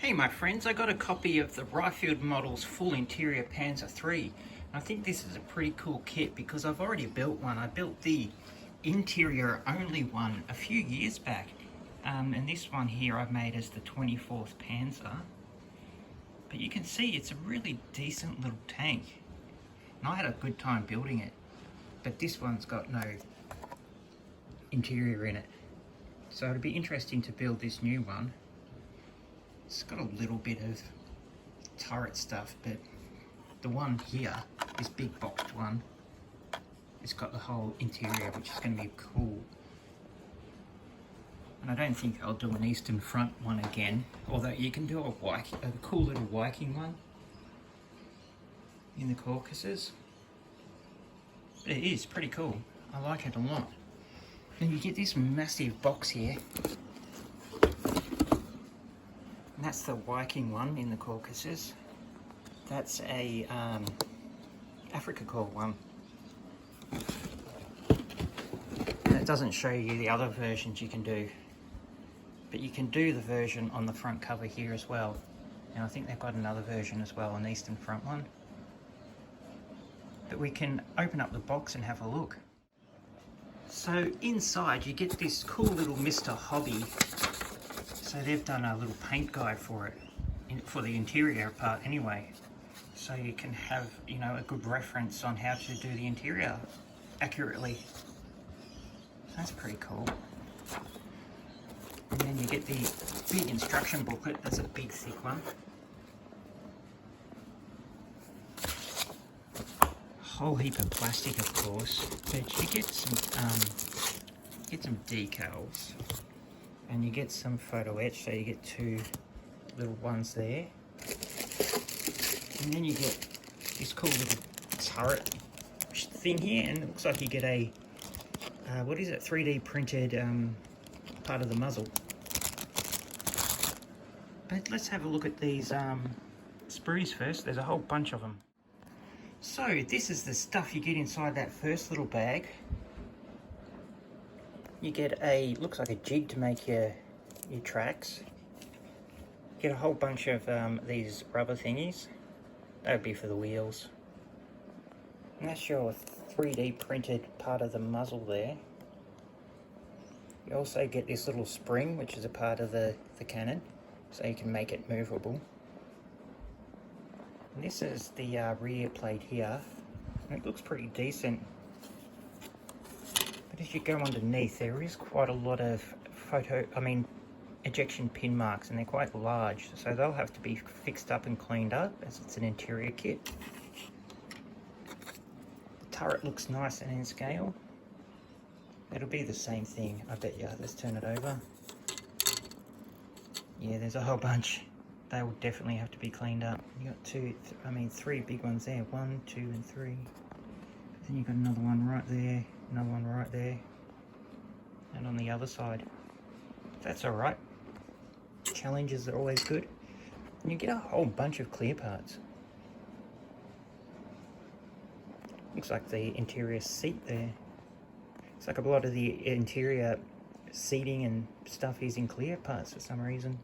Hey my friends, I got a copy of the Riffield Models full interior Panzer III. I think this is a pretty cool kit because I've already built one. I built the interior only one a few years back. And this one here I've made as the 24th Panzer. But you can see it's a really decent little tank. And I had a good time building it. But this one's got no interior in it. So it'll be interesting to build this new one. It's got a little bit of turret stuff, but the one here, this big boxed one, it's got the whole interior, which is going to be cool. And I don't think I'll do an Eastern Front one again, although you can do a cool little Viking one in the Caucasus. But it is pretty cool. I like it a lot. And you get this massive box here. And that's the Viking one in the Caucasus. That's a Africa Corps one. And it doesn't show you the other versions you can do. But you can do the version on the front cover here as well. And I think they've got another version as well, an Eastern Front one. But we can open up the box and have a look. So inside you get this cool little Mr. Hobby. So they've done a little paint guide for it, for the interior part anyway. So you can have, you know, a good reference on how to do the interior accurately. That's pretty cool. And then you get the big instruction booklet. That's a big thick one. A whole heap of plastic, of course, but you get some decals. And you get some photo etch, so you get two little ones there. And then you get this cool little turret thing here, and it looks like you get a, what is it, 3D printed part of the muzzle. But let's have a look at these sprues first. There's a whole bunch of them. So this is the stuff you get inside that first little bag. You get a, looks like a jig to make your tracks. Get a whole bunch of these rubber thingies. That would be for the wheels. And that's your 3D printed part of the muzzle there. You also get this little spring, which is a part of the cannon, so you can make it movable. And this is the rear plate here. And it looks pretty decent. But as you go underneath, there is quite a lot of ejection pin marks, and they're quite large, so they'll have to be fixed up and cleaned up as it's an interior kit. The turret looks nice and in scale. It'll be the same thing, I bet you. Let's turn it over. Yeah, there's a whole bunch. They will definitely have to be cleaned up. You got three big ones there. 1, 2, and 3. Then you've got another one right there. Another one right there, and on the other side. That's all right. Challenges are always good. And you get a whole bunch of clear parts. Looks like the interior seat there. It's like a lot of the interior seating and stuff is in clear parts for some reason.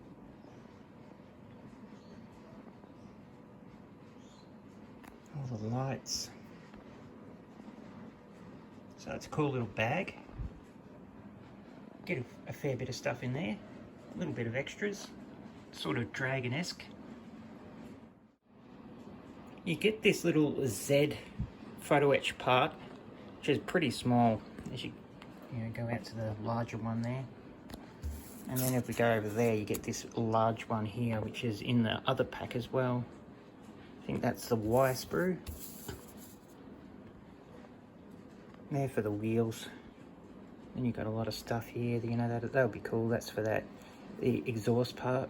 All the lights. So it's a cool little bag. Get a fair bit of stuff in there. A little bit of extras. Sort of dragon-esque. You get this little Z photo etch part, which is pretty small as you go out to the larger one there. And then if we go over there, you get this large one here, which is in the other pack as well. I think that's the Y sprue. There for the wheels. Then you've got a lot of stuff here, you know, that'll be cool. That's for the exhaust part.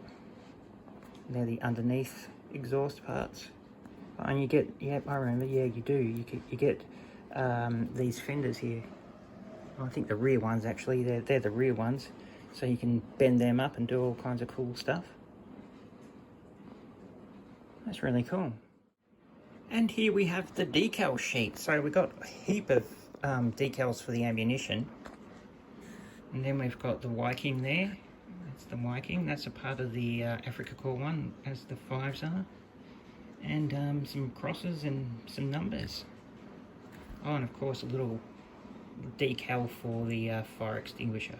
And they're the underneath exhaust parts. And you get, yeah, I remember, yeah, you do. You get these fenders here. Well, I think the rear ones actually, they're the rear ones. So you can bend them up and do all kinds of cool stuff. That's really cool. And here we have the decal sheet. So we've got a heap of decals for the ammunition, and then we've got the Viking there, That's the marking. That's a part of the Africa Core one, as the 5s are. And some crosses and some numbers. Oh, and of course a little decal for the fire extinguisher.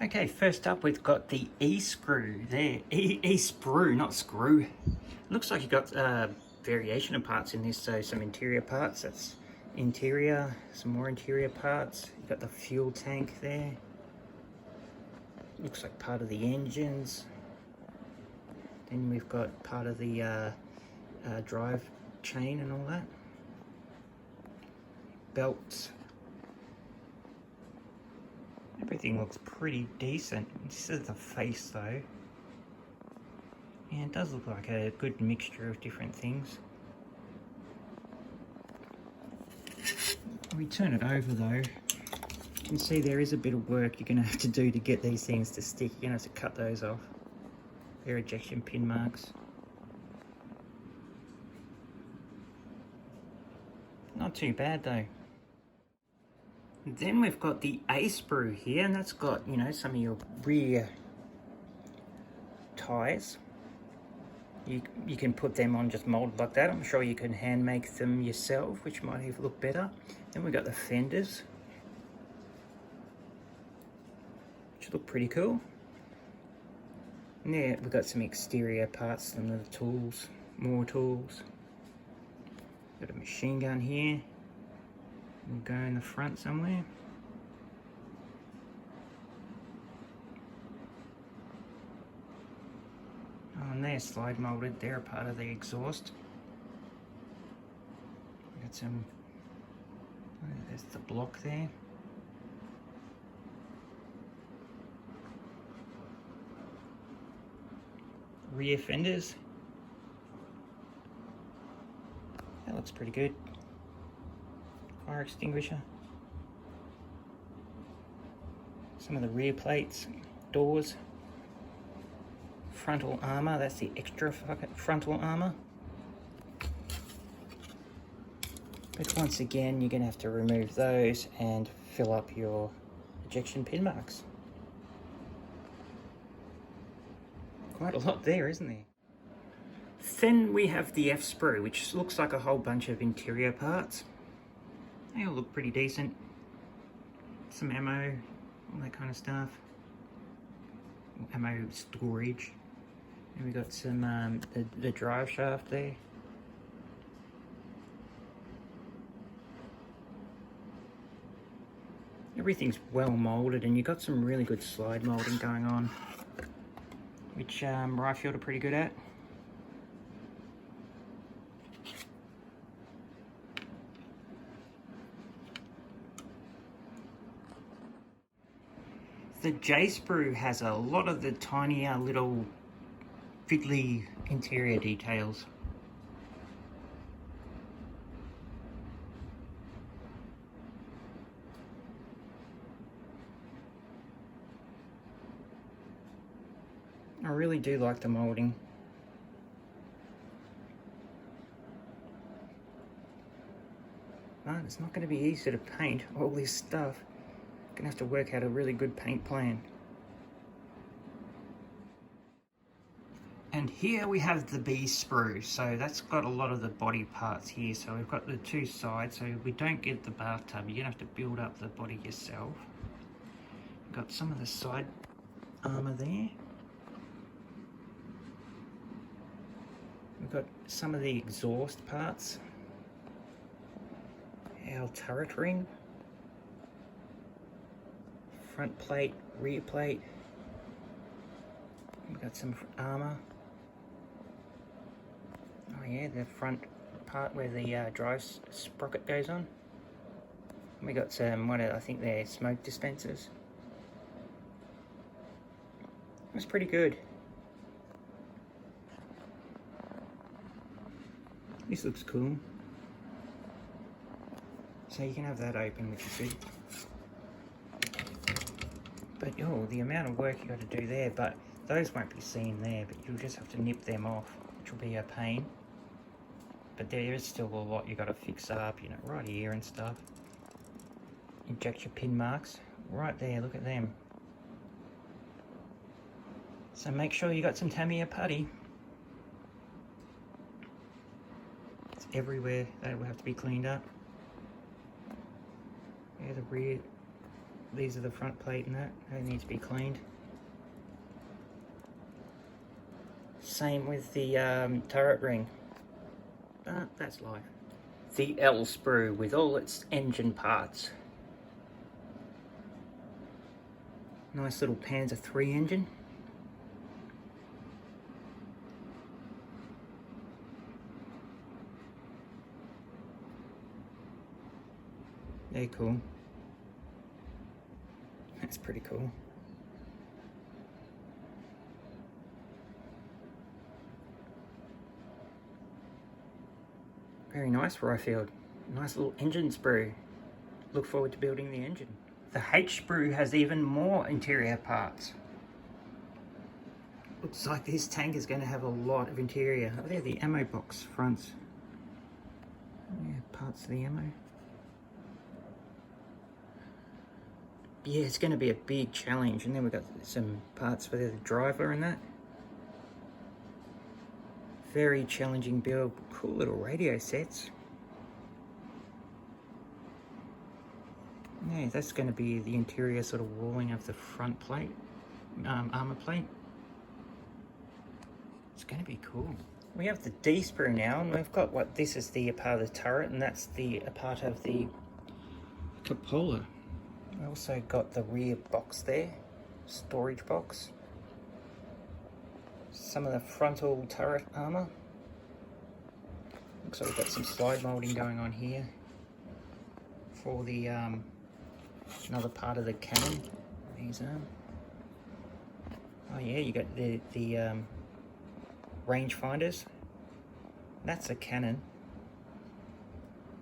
Okay, first up we've got the E-screw there. E-sprue, not screw. Looks like you've got variation of parts in this, so some interior parts, that's interior, some more interior parts. You've got the fuel tank there. Looks like part of the engines. Then we've got part of the drive chain and all that. Belts. Everything looks pretty decent. This is the face though. Yeah, it does look like a good mixture of different things. We turn it over though. You can see there is a bit of work you're going to have to do to get these things to stick. You're going to have to cut those off. They're ejection pin marks. Not too bad though. Then we've got the A-sprue here, and that's got, you know, some of your rear tyres. You can put them on just molded like that. I'm sure you can hand make them yourself, which might even look better. Then we've got the fenders, which look pretty cool. And there we've got some exterior parts, some of the tools, more tools. Got a machine gun here. We'll go in the front somewhere. Oh, and they're slide molded. They're a part of the exhaust. Got some. Oh, there's the block there. Rear fenders. That looks pretty good. Fire extinguisher. Some of the rear plates, doors. Frontal armour, that's the extra frontal armour. But once again, you're going to have to remove those and fill up your ejection pin marks. Quite a lot there, isn't there? Then we have the F-sprue, which looks like a whole bunch of interior parts. They all look pretty decent. Some ammo, all that kind of stuff. Ammo storage. And we got some the drive shaft there. Everything's well molded, and you've got some really good slide molding going on, which Ryefield are pretty good at. The J-sprue has a lot of the tinier little fiddly interior details. I really do like the moulding. But it's not going to be easy to paint all this stuff. Gonna have to work out a really good paint plan. And here we have the B sprue. So that's got a lot of the body parts here. So we've got the two sides, so we don't get the bathtub. You're gonna have to build up the body yourself. We've got some of the side armour there. We've got some of the exhaust parts. Our turret ring. Front plate, rear plate. We've got some armour. Oh yeah, the front part where the drive sprocket goes on. And we got some, I think they're smoke dispensers. That's pretty good. This looks cool. So you can have that open, which is good. But oh, the amount of work you got to do there, but those won't be seen there, but you'll just have to nip them off, which will be a pain. But there is still a lot you got to fix up, you know, right here and stuff. Inject your pin marks, right there, look at them. So make sure you got some Tamiya putty. It's everywhere, that will have to be cleaned up. Yeah, the rear, these are the front plate and that, they need to be cleaned. Same with the turret ring. But that's life. The L sprue with all its engine parts. Nice little Panzer 3 engine. They're cool. That's pretty cool. Very nice Ryfield. Nice little engine sprue. Look forward to building the engine. The H sprue has even more interior parts. Looks like this tank is going to have a lot of interior. Oh, there, the ammo box fronts. Yeah, parts of the ammo. Yeah, it's going to be a big challenge. And then we've got some parts for the driver and that. Very challenging build. Cool little radio sets. Yeah, that's going to be the interior sort of walling of the front plate, armor plate. It's going to be cool. We have the D sprue now, and we've got what this is the part of the turret, and that's the part of the cupola. We also got the rear box there, storage box. Some of the frontal turret armor. Looks like we've got some slide molding going on here for the another part of the cannon. These oh yeah, you got the range finders. That's a cannon.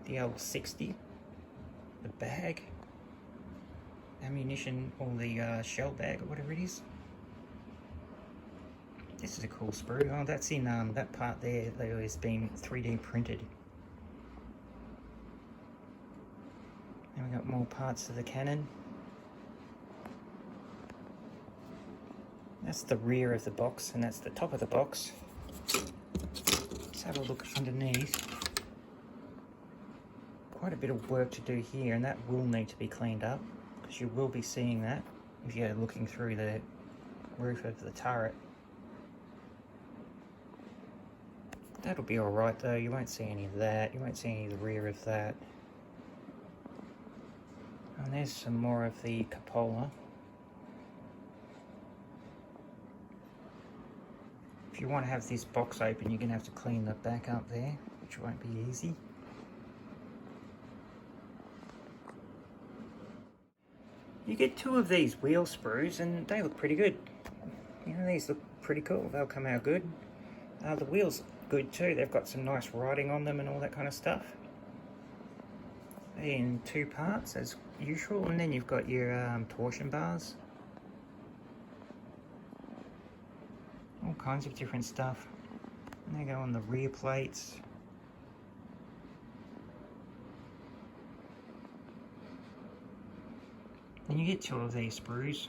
The L60. The bag. Ammunition, or the shell bag, or whatever it is. This is a cool sprue. Oh, that's in that part there. That has been 3D printed. And we got more parts of the cannon. That's the rear of the box, and that's the top of the box. Let's have a look underneath. Quite a bit of work to do here, and that will need to be cleaned up, because you will be seeing that if you're looking through the roof of the turret. That'll be alright though, you won't see any of that, you won't see any of the rear of that. And there's some more of the cupola. If you want to have this box open, you're going to have to clean the back up there, which won't be easy. You get two of these wheel sprues and they look pretty good. You know, these look pretty cool, they'll come out good. The wheels good too, they've got some nice writing on them and all that kind of stuff. In two parts as usual, and then you've got your torsion bars. All kinds of different stuff. And they go on the rear plates. And you get two of these sprues.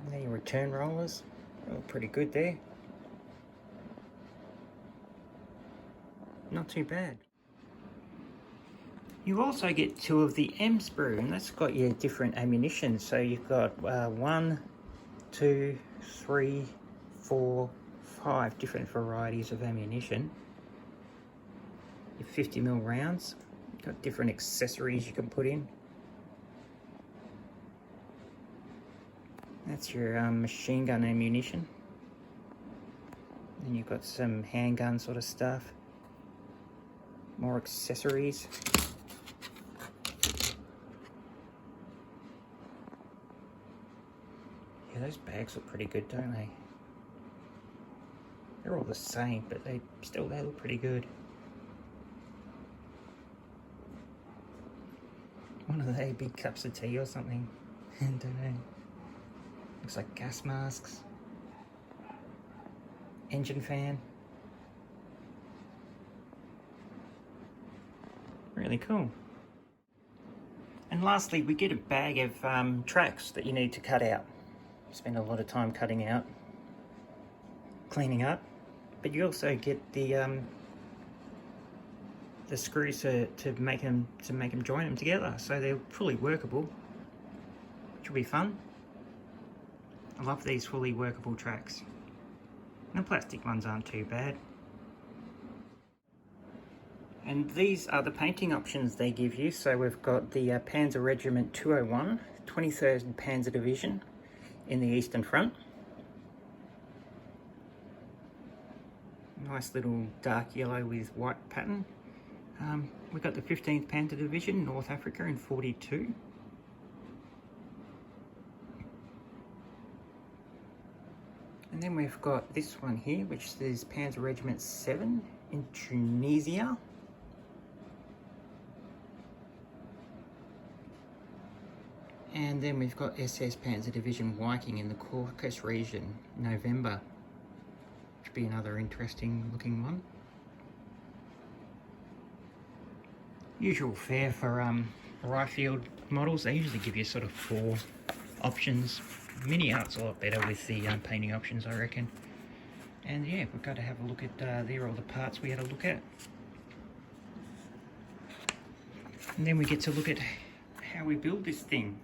And then your return rollers. They look pretty good there. Not too bad. You also get two of the M sprue, and that's got your different ammunition. So you've got 1, 2, 3, 4, 5 different varieties of ammunition. Your 50mm rounds. You've got different accessories you can put in. That's your machine gun ammunition. Then you've got some handgun sort of stuff. More accessories. Yeah, those bags look pretty good, don't they? They're all the same, but they look pretty good. One of the big cups of tea or something. I don't know. Looks like gas masks. Engine fan. Really cool. And lastly, we get a bag of tracks that you need to cut out. Spend a lot of time cutting out, cleaning up, but you also get the screws to make them join them together, so they're fully workable, which will be fun. I love these fully workable tracks. And the plastic ones aren't too bad. And these are the painting options they give you. So we've got the Panzer Regiment 201, 23rd Panzer Division in the Eastern Front. Nice little dark yellow with white pattern. We've got the 15th Panzer Division, North Africa in 42. And then we've got this one here, which says Panzer Regiment 7 in Tunisia. And then we've got SS Panzer Division Viking in the Caucasus region, November. Which would be another interesting looking one. Usual fare for Riffield models. They usually give you sort of 4 options. Mini Art's a lot better with the painting options, I reckon. And yeah, we've got to have a look at there are all the parts we had a look at. And then we get to look at how we build this thing.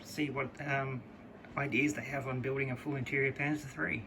See what ideas they have on building a full interior Panzer III.